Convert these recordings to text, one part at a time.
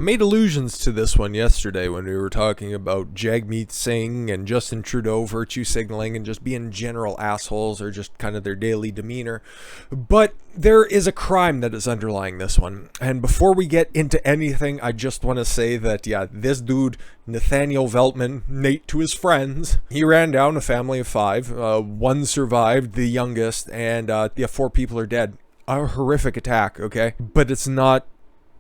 I made allusions to this one yesterday when we were talking about Jagmeet Singh and Justin Trudeau virtue signaling and just being general assholes or just kind of their daily demeanor. But there is a crime that is underlying this one. And before we get into anything, I just want to say that, yeah, this dude, Nathaniel Veltman, Nate to his friends, he ran down a family of 5. One survived, the youngest, and 4 people are dead. A horrific attack, okay? But it's not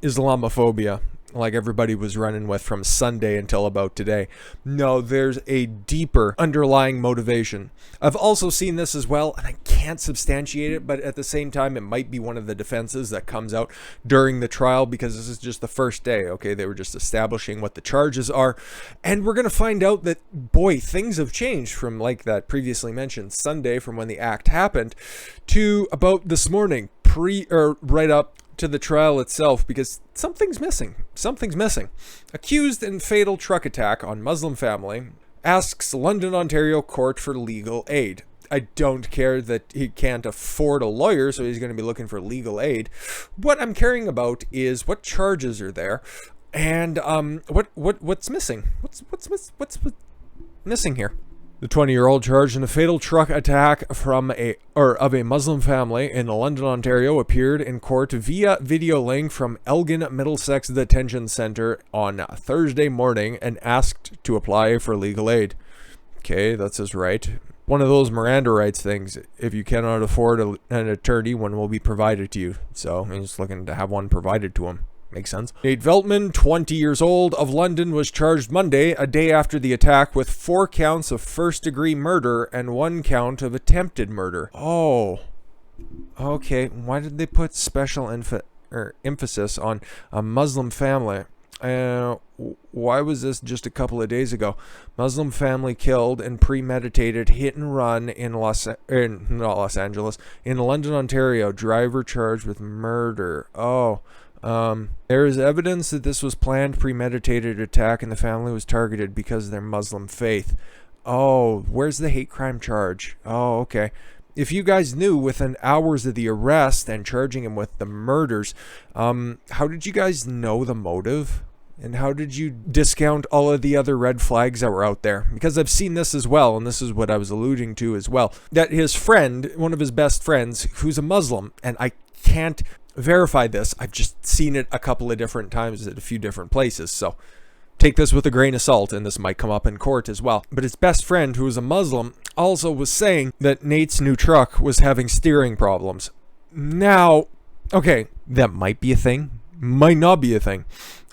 Islamophobia like everybody was running with from Sunday until about today. No, there's a deeper underlying motivation. I've also seen this as well, and I can't substantiate it, but at the same time, it might be one of the defenses that comes out during the trial because this is just the first day, okay? They were just establishing what the charges are, and we're going to find out that, boy, things have changed from, like that previously mentioned Sunday, from when the act happened, to about this morning, right up to the trial itself, because something's missing. Something's missing. Accused in fatal truck attack on Muslim family asks London, Ontario court for legal aid. I don't care that he can't afford a lawyer, so he's going to be looking for legal aid. What I'm caring about is what charges are there, and what's missing. What's missing here? The 20-year-old charged in a fatal truck attack of a Muslim family in London, Ontario, appeared in court via video link from Elgin Middlesex Detention Centre on Thursday morning and asked to apply for legal aid. Okay, that's his right. One of those Miranda rights things. If you cannot afford an attorney, one will be provided to you. So he's looking to have one provided to him. Makes sense. Nate Veltman, 20 years old, of London, was charged Monday, a day after the attack, with 4 counts of first-degree murder and 1 count of attempted murder. Oh. Okay, why did they put special emphasis on a Muslim family? Why was this just a couple of days ago? Muslim family killed in premeditated hit and run in in London, Ontario. Driver charged with murder. Oh. There is evidence that this was planned, premeditated attack and the family was targeted because of their Muslim faith. Oh, where's the hate crime charge? Oh, okay. If you guys knew within hours of the arrest and charging him with the murders, how did you guys know the motive? And how did you discount all of the other red flags that were out there? Because I've seen this as well, and this is what I was alluding to as well, that his friend, one of his best friends, who's a Muslim, and I can't verify this, I've just seen it a couple of different times at a few different places, so take this with a grain of salt, and this might come up in court as well. But his best friend, who was a Muslim, also was saying that Nate's new truck was having steering problems. Now, okay, that might be a thing, might not be a thing.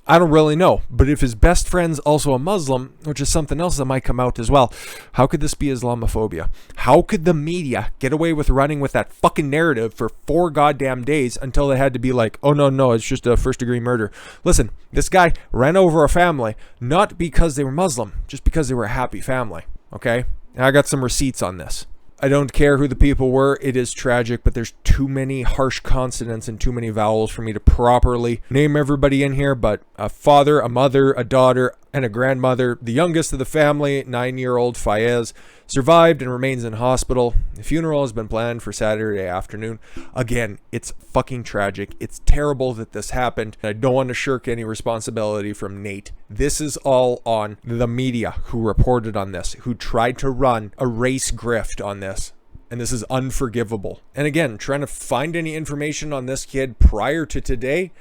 I don't really know, but if his best friend's also a Muslim, which is something else that might come out as well, how could this be Islamophobia? How could the media get away with running with that fucking narrative for 4 goddamn days until they had to be like, oh no, it's just a first-degree murder? Listen, this guy ran over a family, not because they were Muslim, just because they were a happy family, okay? And I got some receipts on this. I don't care who the people were. It is tragic, but there's too many harsh consonants and too many vowels for me to properly name everybody in here. But a father, a mother, a daughter, and a grandmother. The youngest of the family, 9-year-old Fayez, survived and remains in hospital. The funeral has been planned for Saturday afternoon. Again, it's fucking tragic. It's terrible that this happened. I don't want to shirk any responsibility from Nate. This is all on the media who reported on this, who tried to run a race grift on this. And this is unforgivable. And again, trying to find any information on this kid prior to today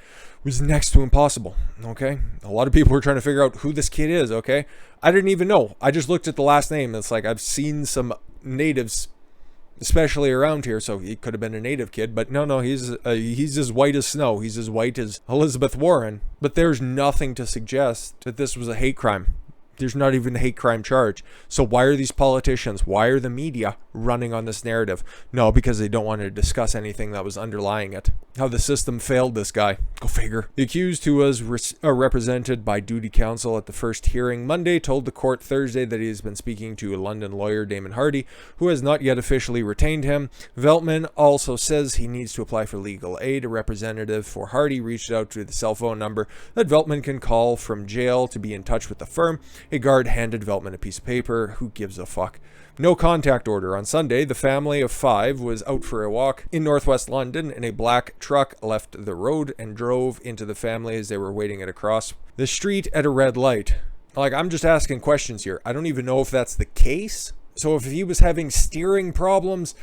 was next to impossible, okay? A lot of people were trying to figure out who this kid is, okay? I didn't even know. I just looked at the last name. It's like I've seen some natives, especially around here, so he could have been a native kid. But no, he's as white as snow. He's as white as Elizabeth Warren. But there's nothing to suggest that this was a hate crime. There's not even a hate crime charge. So why are these politicians, why are the media running on this narrative? No, because they don't want to discuss anything that was underlying it. How the system failed this guy. Go figure. The accused, who was represented by duty counsel at the first hearing Monday, told the court Thursday that he has been speaking to a London lawyer, Damon Hardy, who has not yet officially retained him. Veltman also says he needs to apply for legal aid. A representative for Hardy reached out to the cell phone number that Veltman can call from jail to be in touch with the firm. A guard handed Veltman a piece of paper. Who gives a fuck? No contact order. On Sunday, the family of 5 was out for a walk in northwest London, and a black truck left the road and drove into the family as they were waiting at across the street at a red light. Like, I'm just asking questions here. I don't even know if that's the case. So if he was having steering problems,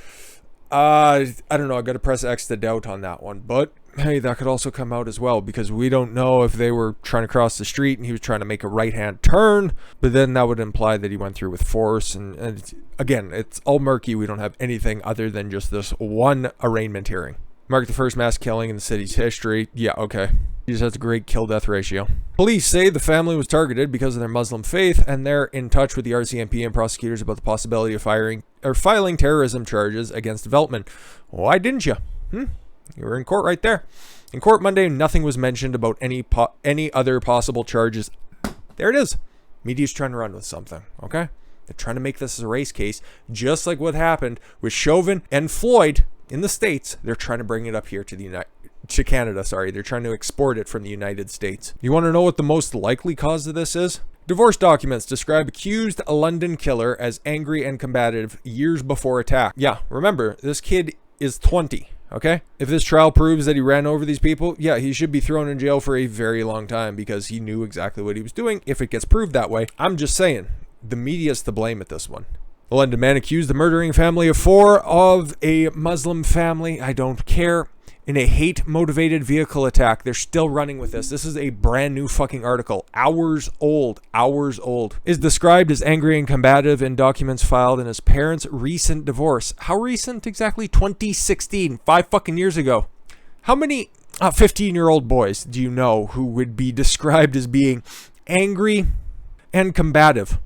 I don't know. I got to press X to doubt on that one. But hey, that could also come out as well, because we don't know if they were trying to cross the street and he was trying to make a right-hand turn, but then that would imply that he went through with force. And again, it's all murky. We don't have anything other than just this one arraignment hearing. Marked the first mass killing in the city's history. Yeah, okay. He just has a great kill-death ratio. Police say the family was targeted because of their Muslim faith, and they're in touch with the RCMP and prosecutors about the possibility of filing terrorism charges against Veltman. Why didn't you? You were in court right there. In court Monday, nothing was mentioned about any other possible charges. There it is. Media's trying to run with something, okay? They're trying to make this a race case, just like what happened with Chauvin and Floyd in the States. They're trying to bring it up here to Canada, sorry. They're trying to export it from the United States. You want to know what the most likely cause of this is? Divorce documents describe accused London killer as angry and combative years before attack. Yeah, remember, this kid is 20, okay? If this trial proves that he ran over these people, yeah, he should be thrown in jail for a very long time because he knew exactly what he was doing if it gets proved that way. I'm just saying, the media's to blame at this one. The London man accused the murdering family of 4 of a Muslim family, I don't care, in a hate-motivated vehicle attack. They're still running with this. This is a brand new fucking article. Hours old. Is described as angry and combative in documents filed in his parents' recent divorce. How recent exactly? 2016. 5 fucking years ago. How many 15-year-old boys do you know who would be described as being angry and combative?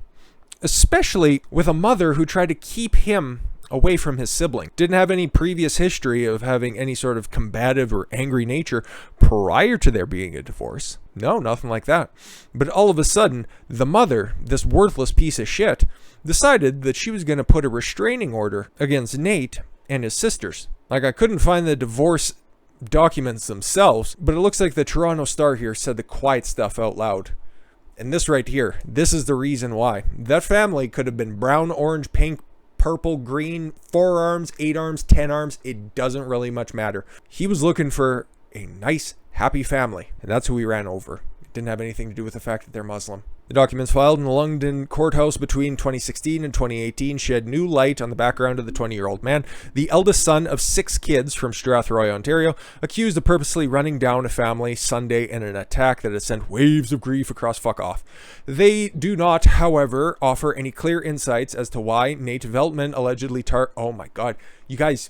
Especially with a mother who tried to keep him away from his sibling. Didn't have any previous history of having any sort of combative or angry nature prior to there being a divorce. No, nothing like that. But all of a sudden, the mother, this worthless piece of shit, decided that she was going to put a restraining order against Nate and his sisters. Like, I couldn't find the divorce documents themselves, but it looks like the Toronto Star here said the quiet stuff out loud. And this right here, this is the reason why. That family could have been brown, orange, pink, purple, green, 4 arms, 8 arms, 10 arms. It doesn't really much matter. He was looking for a nice, happy family, and that's who he ran over. It didn't have anything to do with the fact that they're Muslim. The documents filed in the London courthouse between 2016 and 2018 shed new light on the background of the 20-year-old man, the eldest son of 6 kids from Strathroy, Ontario, accused of purposely running down a family Sunday in an attack that has sent waves of grief across fuck off. They do not, however, offer any clear insights as to why Nate Veltman allegedly oh my god, you guys...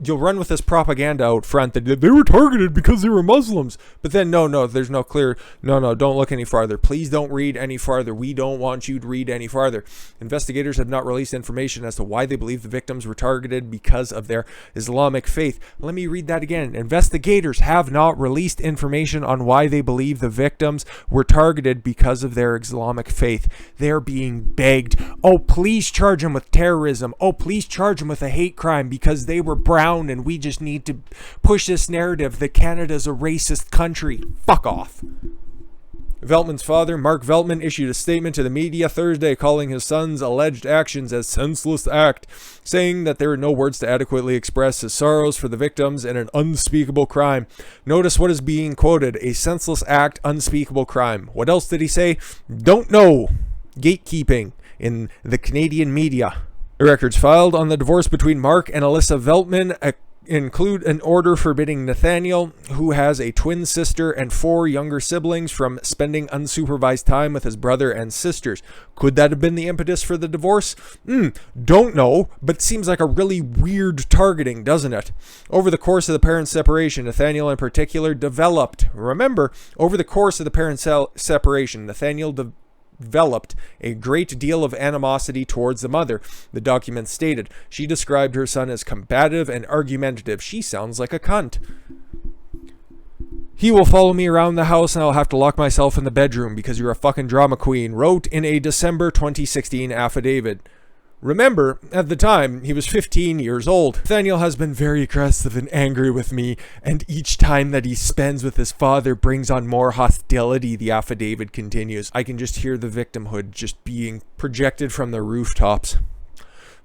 You'll run with this propaganda out front that they were targeted because they were Muslims. But then, no, there's no clear... No, don't look any farther. Please don't read any farther. We don't want you to read any farther. Investigators have not released information as to why they believe the victims were targeted because of their Islamic faith. Let me read that again. Investigators have not released information on why they believe the victims were targeted because of their Islamic faith. They're being begged, oh, please charge them with terrorism. Oh, please charge them with a hate crime because they were brown, and we just need to push this narrative that Canada's a racist country. Fuck off. Veltman's father, Mark Veltman, issued a statement to the media Thursday calling his son's alleged actions a senseless act, saying that there are no words to adequately express his sorrows for the victims and an unspeakable crime. Notice what is being quoted: a senseless act, unspeakable crime. What else did he say? Don't know. Gatekeeping in the Canadian media. The records filed on the divorce between Mark and Alyssa Veltman include an order forbidding Nathaniel, who has a twin sister and 4 younger siblings, from spending unsupervised time with his brother and sisters. Could that have been the impetus for the divorce? Don't know, but seems like a really weird targeting, doesn't it? Over the course of the parents' separation, Nathaniel in particular developed a great deal of animosity towards the mother, the document stated. She described her son as combative and argumentative. She sounds like a cunt. He will follow me around the house and I'll have to lock myself in the bedroom because you're a fucking drama queen, wrote in a December 2016 affidavit. Remember, at the time, he was 15 years old. Nathaniel has been very aggressive and angry with me, and each time that he spends with his father brings on more hostility, the affidavit continues. I can just hear the victimhood just being projected from the rooftops.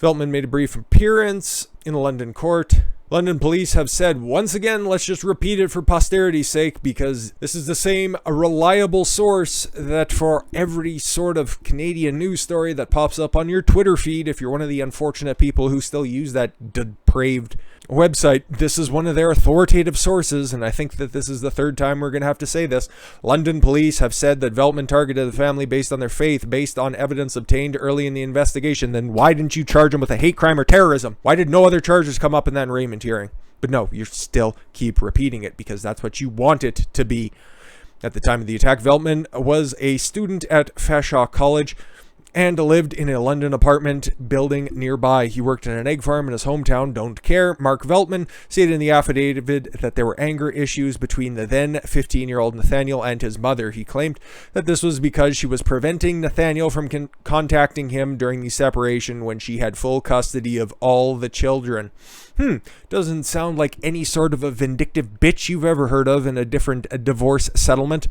Veltman made a brief appearance in a London court. London police have said, once again, let's just repeat it for posterity's sake, because this is the same reliable source that for every sort of Canadian news story that pops up on your Twitter feed, if you're one of the unfortunate people who still use that depraved website, this is one of their authoritative sources, and I think that this is the third time we're going to have to say this. London police have said that Veltman targeted the family based on their faith, based on evidence obtained early in the investigation. Then why didn't you charge him with a hate crime or terrorism? Why did no other charges come up in that arraignment hearing? But no, you still keep repeating it because that's what you want it to be. At the time of the attack, Veltman was a student at Fashaw College and lived in a London apartment building nearby. He worked in an egg farm in his hometown, Don't Care. Mark Veltman stated in the affidavit that there were anger issues between the then 15-year-old Nathaniel and his mother. He claimed that this was because she was preventing Nathaniel from contacting him during the separation when she had full custody of all the children. Doesn't sound like any sort of a vindictive bitch you've ever heard of in a divorce settlement.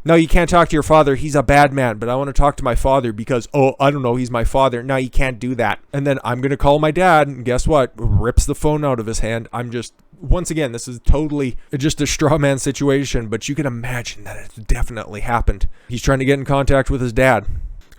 No, you can't talk to your father. He's a bad man, but I want to talk to my father because, I don't know, he's my father. No, you can't do that. And then I'm going to call my dad, and guess what? Rips the phone out of his hand. Once again, this is totally just a straw man situation, but you can imagine that it definitely happened. He's trying to get in contact with his dad,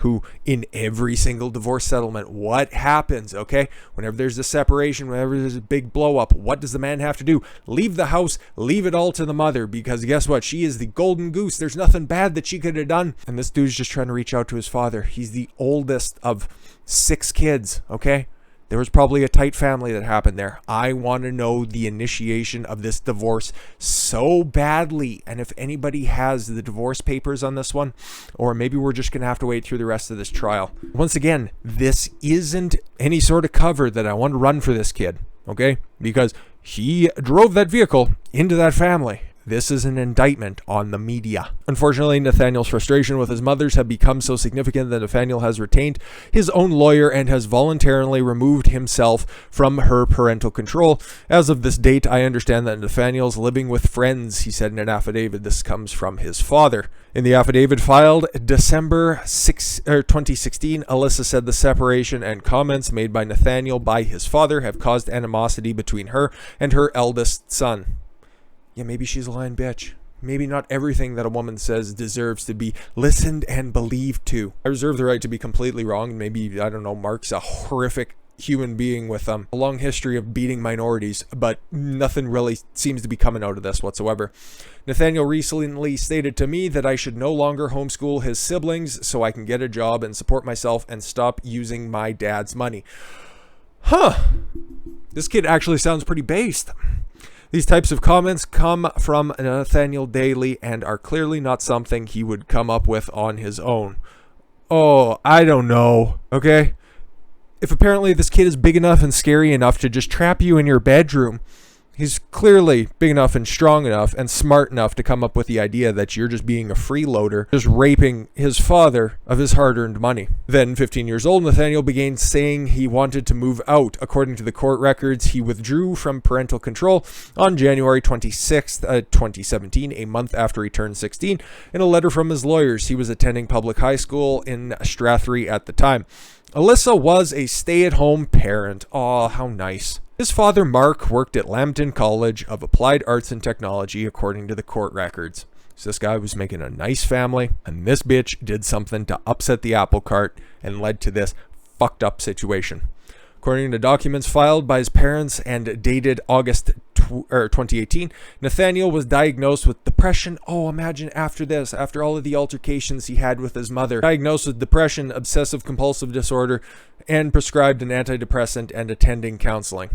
who in every single divorce settlement, what happens, okay? Whenever there's a separation, whenever there's a big blow up, what does the man have to do? Leave the house, leave it all to the mother, because guess what? She is the golden goose. There's nothing bad that she could have done. And this dude's just trying to reach out to his father. He's the oldest of 6 kids, okay? There was probably a tight family that happened there. I want to know the initiation of this divorce so badly. And if anybody has the divorce papers on this one, or maybe we're just going to have to wait through the rest of this trial. Once again, this isn't any sort of cover that I want to run for this kid, okay? Because he drove that vehicle into that family. This is an indictment on the media. Unfortunately, Nathaniel's frustration with his mothers have become so significant that Nathaniel has retained his own lawyer and has voluntarily removed himself from her parental control. As of this date, I understand that Nathaniel's living with friends, he said in an affidavit. This comes from his father. In the affidavit filed December 2016, Alyssa said the separation and comments made by Nathaniel by his father have caused animosity between her and her eldest son. Yeah, maybe she's a lying bitch. Maybe not everything that a woman says deserves to be listened and believed to. I reserve the right to be completely wrong. Maybe, I don't know, Mark's a horrific human being with a long history of beating minorities, but nothing really seems to be coming out of this whatsoever. Nathaniel recently stated to me that I should no longer homeschool his siblings so I can get a job and support myself and stop using my dad's money. This kid actually sounds pretty based. These types of comments come from Nathaniel daily and are clearly not something he would come up with on his own. Oh, I don't know, okay? If apparently this kid is big enough and scary enough to just trap you in your bedroom, he's clearly big enough and strong enough and smart enough to come up with the idea that you're just being a freeloader, just raping his father of his hard-earned money. Then, 15 years old, Nathaniel began saying he wanted to move out. According to the court records, he withdrew from parental control on January 26, 2017, a month after he turned 16. In a letter from his lawyers, he was attending public high school in Strathry at the time. Alyssa was a stay-at-home parent. Aw, how nice. His father, Mark, worked at Lambton College of Applied Arts and Technology, according to the court records. So this guy was making a nice family, and this bitch did something to upset the apple cart and led to this fucked up situation. According to documents filed by his parents and dated August 2018, Nathaniel was diagnosed with depression. Oh, imagine after this, after all of the altercations he had with his mother. Diagnosed with depression, obsessive compulsive disorder, and prescribed an antidepressant and attending counseling.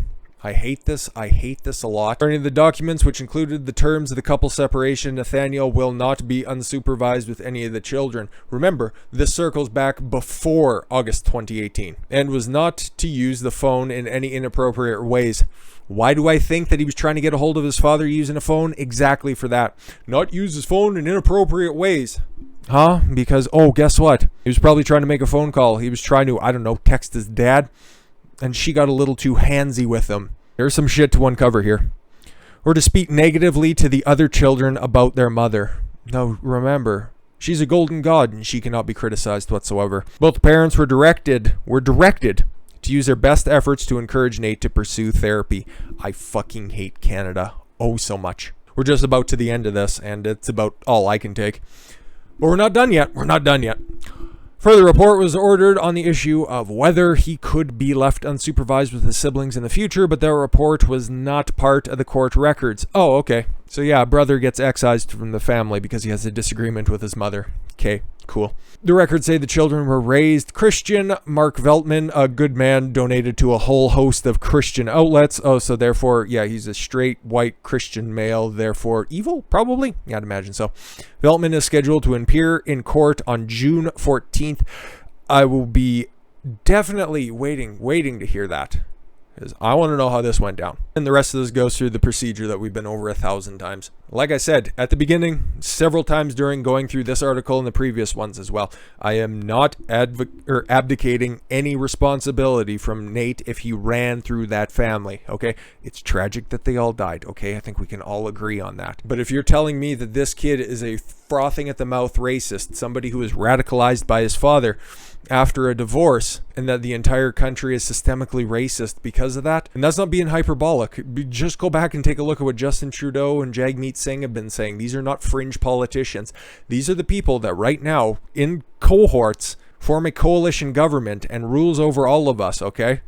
I hate this a lot. According to the documents, which included the terms of the couple separation, Nathaniel will not be unsupervised with any of the children. Remember, this circles back before August 2018 and was not to use the phone in any inappropriate ways. Why do I think that he was trying to get a hold of his father using a phone? Exactly for that. Not use his phone in inappropriate ways. Huh? Because, oh, guess what? He was probably trying to make a phone call. He was trying to, I don't know, text his dad. And she got a little too handsy with him. There's some shit to uncover here. Or to speak negatively to the other children about their mother. Now, remember, she's a golden god and she cannot be criticized whatsoever. Both parents were directed to use their best efforts to encourage Nate to pursue therapy. I fucking hate Canada. Oh, so much. We're just about to the end of this, and it's about all I can take. But we're not done yet. We're not done yet. Further report was ordered on the issue of whether he could be left unsupervised with his siblings in the future, but that report was not part of the court records. Oh, okay. So yeah, brother gets excised from the family because he has a disagreement with his mother. Okay, cool. The records say the children were raised Christian. Mark Veltman, a good man, donated to a whole host of Christian outlets. Oh, so therefore, yeah, he's a straight, white Christian male, therefore evil, probably? Yeah, I'd imagine so. Veltman is scheduled to appear in court on June 14th. I will be definitely waiting to hear that, because I want to know how this went down. And the rest of this goes through the procedure that we've been over 1,000 times. Like I said at the beginning, several times during going through this article and the previous ones as well, I am not abdicating any responsibility from Nate if he ran through that family, okay? It's tragic that they all died, okay? I think we can all agree on that. But if you're telling me that this kid is a frothing at the mouth racist, somebody who is radicalized by his father after a divorce, and that the entire country is systemically racist because of that, and that's not being hyperbolic. Just go back and take a look at what Justin Trudeau and Jagmeet Singh have been saying. These are not fringe politicians. These are the people that right now, in cohorts, form a coalition government and rules over all of us, okay?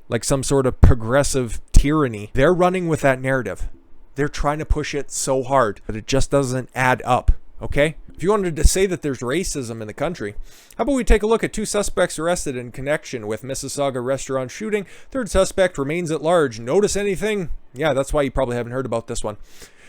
Like some sort of progressive tyranny. They're running with that narrative. They're trying to push it so hard, but it just doesn't add up, okay? If you wanted to say that there's racism in the country, how about we take a look at 2 suspects arrested in connection with Mississauga restaurant shooting? Third suspect remains at large. Notice anything? Yeah, that's why you probably haven't heard about this one.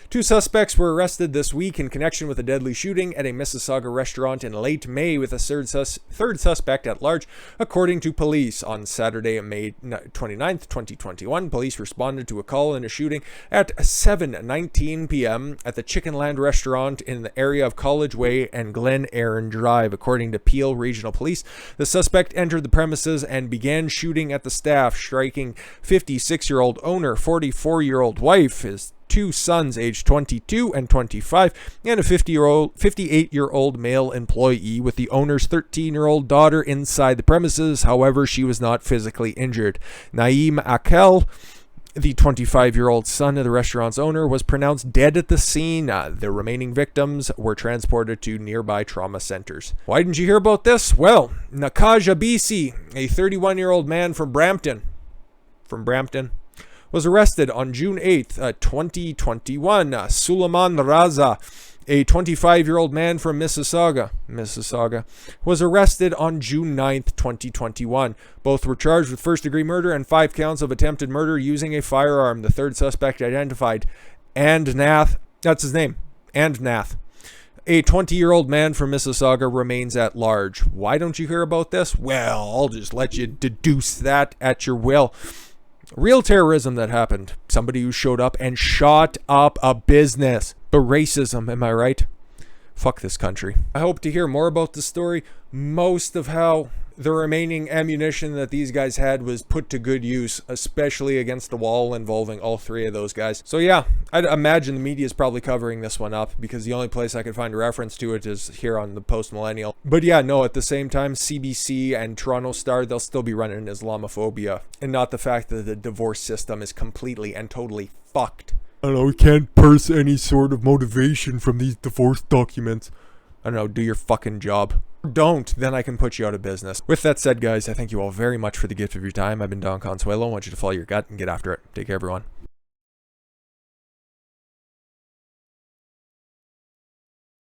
2 suspects were arrested this week in connection with a deadly shooting at a Mississauga restaurant in late May, with a third suspect at large, according to police. On Saturday, May 29th, 2021, police responded to a call in a shooting at 7:19 p.m. at the Chickenland restaurant in the area of College Way and Glen Erin Drive. According to Peel Regional Police, the suspect entered the premises and began shooting at the staff, striking 56-year-old owner, 44-year-old wife, his 2 sons aged 22 and 25, and a 58-year-old male employee, with the owner's 13-year-old daughter inside the premises. However, she was not physically injured. Naeem Akel, the 25-year-old son of the restaurant's owner, was pronounced dead at the scene. The remaining victims were transported to nearby trauma centers. Why didn't you hear about this? Well, Nakaja BC, a 31-year-old man from Brampton, was arrested on June 8th, 2021. Suleiman Raza, a 25-year-old man from Mississauga, was arrested on June 9th, 2021. Both were charged with first-degree murder and 5 counts of attempted murder using a firearm. The third suspect identified, Nath, that's his name, Nath, a 20-year-old man from Mississauga, remains at large. Why don't you hear about this? Well, I'll just let you deduce that at your will. Real terrorism that happened. Somebody who showed up and shot up a business. But racism, am I right? Fuck this country. I hope to hear more about the story. Most of how the remaining ammunition that these guys had was put to good use, especially against the wall involving all 3 of those guys. So yeah, I'd imagine the media is probably covering this one up, because the only place I could find a reference to it is here on the Post Millennial. But yeah, no, at the same time, CBC and Toronto Star, they'll still be running Islamophobia, and not the fact that the divorce system is completely and totally fucked. I don't know, we can't parse any sort of motivation from these divorce documents. I don't know, do your fucking job. Don't, then I can put you out of business. With that said, guys, I thank you all very much for the gift of your time. I've been Don Consuelo. I want you to follow your gut and get after it. Take care, everyone.